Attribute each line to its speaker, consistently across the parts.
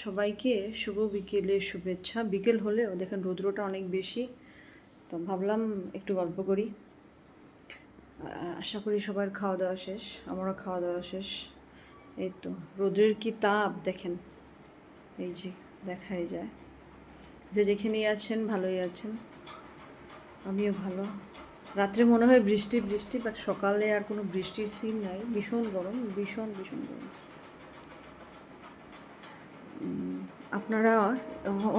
Speaker 1: সবাইকে শুভ বিকেলের শুভেচ্ছা। বিকেল হলেও দেখেন রৌদ্রটা অনেক বেশি, তো ভাবলাম একটু গল্প করি। আশা করি সবার খাওয়া দাওয়া শেষ, আমারও খাওয়া দাওয়া শেষ। এই তো রৌদ্রের কি তাপ দেখেন, এই যে দেখাই যায়। যে যেখানেই আছেন ভালোই আছেন, আমিও ভালো। রাত্রে মনে হয় বৃষ্টি বৃষ্টি, বাট সকালে আর কোনো বৃষ্টির সিন নাই। ভীষণ গরম, ভীষণ ভীষণ গরম। আপনারা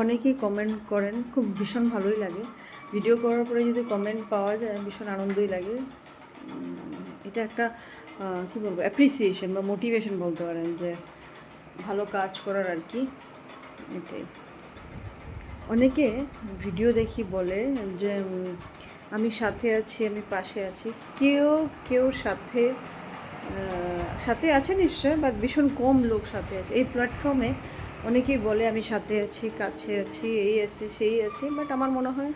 Speaker 1: অনেকেই কমেন্ট করেন, খুব ভীষণ ভালোই লাগে। ভিডিও করার পরে যদি কমেন্ট পাওয়া যায় ভীষণ আনন্দই লাগে। এটা একটা কী বলবো, অ্যাপ্রিসিয়েশন বা মোটিভেশন বলতে পারেন, যে ভালো কাজ করার আর কি। এটাই। অনেকে ভিডিও দেখি বলে যে আমি সাথে আছি, আমি পাশে আছি। কেউ কেউ সাথে সাথে আছে নিশ্চয়, বাট ভীষণ কম লোক সাথে আছে এই প্ল্যাটফর্মে। অনেকেই বলে আমি সাথে আছি, কাছে আছি, এই আছে সেই আছে, বাট আমার মনে হয়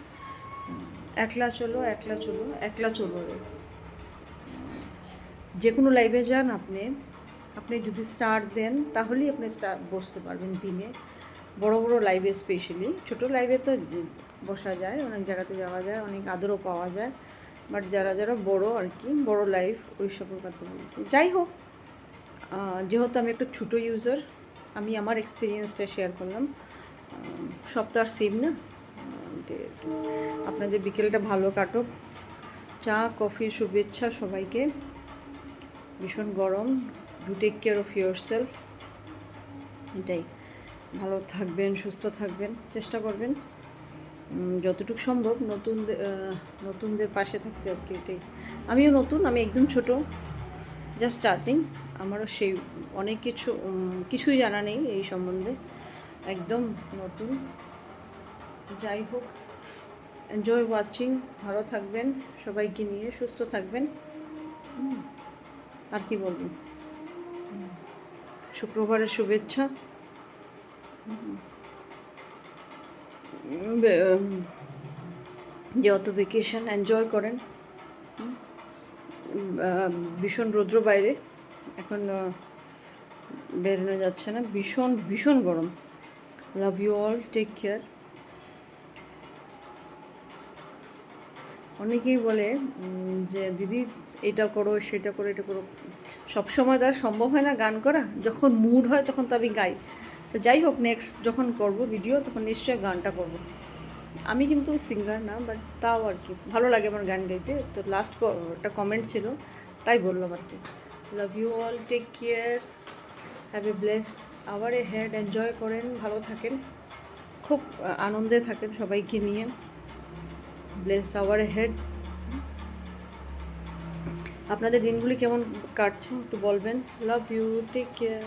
Speaker 1: একলা চলো, একলা চলো, একলা চলো রে। যে কোনো লাইভে যান আপনি, আপনি যদি স্টার দেন তাহলেই আপনি স্টার বসতে পারবেন পিনে। বড় বড় লাইভে স্পেশালি, ছোটো লাইভে তো বসা যায়, অনেক জায়গাতে যাওয়া যায়, অনেক আদরও পাওয়া যায়, বাট যারা যারা বড় আর কি, বড় লাইভ ওই সবের কথা বলছি। যাই হোক, যেহেতু আমি একটা ছোটো ইউজার, আমি আমার এক্সপিরিয়েন্সটা শেয়ার করলাম। সব তো আর সেম না। আপনাদের বিকেলটা ভালো কাটুক। চা কফির শুভেচ্ছা সবাইকে। ভীষণ গরম, do take care of yourself. এটাই, ভালো থাকবেন, সুস্থ থাকবেন, চেষ্টা করবেন যতটুকু সম্ভব নতুনদের পাশে থাকতে আর কি। এটাই, আমিও নতুন, আমি একদম ছোট, জাস্ট স্টার্টিং। আমারও সেই অনেক কিছুই জানা নেই এই সম্বন্ধে, একদম নতুন। যাই হোক, এনজয় ওয়াচিং। ভালো থাকবেন, সবাইকে নিয়ে সুস্থ থাকবেন। আর কি বলবো, শুক্রবারের শুভেচ্ছা। যে অত ভেকেশন এনজয় করেন। ভীষণ রৌদ্র বাইরে, এখন বেরোনো যাচ্ছে না, ভীষণ ভীষণ গরম। Love you all, take care. অনেকেই বলে যে দিদি এটা করো, সেটা করো, এটা করো। সবসময় তার সম্ভব হয় না গান করা, যখন মুড হয় তখন তো আমি গাই। তো যাই হোক, নেক্সট যখন করব ভিডিও তখন নিশ্চয়ই গানটা করব। আমি কিন্তু সিঙ্গার না, বাট তাও আর কি ভালো লাগে আমার গান গাইতে। তো লাস্ট একটা কমেন্ট ছিল, তাই বললাম আর কি। Love you all, take care, have a bless hour ahead. Enjoy করেন, ভালো থাকেন, খুব আনন্দে থাকেন সবাইকে নিয়ে। Bless hour ahead. আপনাদের দিনগুলি কেমন কাটছে একটু বলবেন। Love you, take care.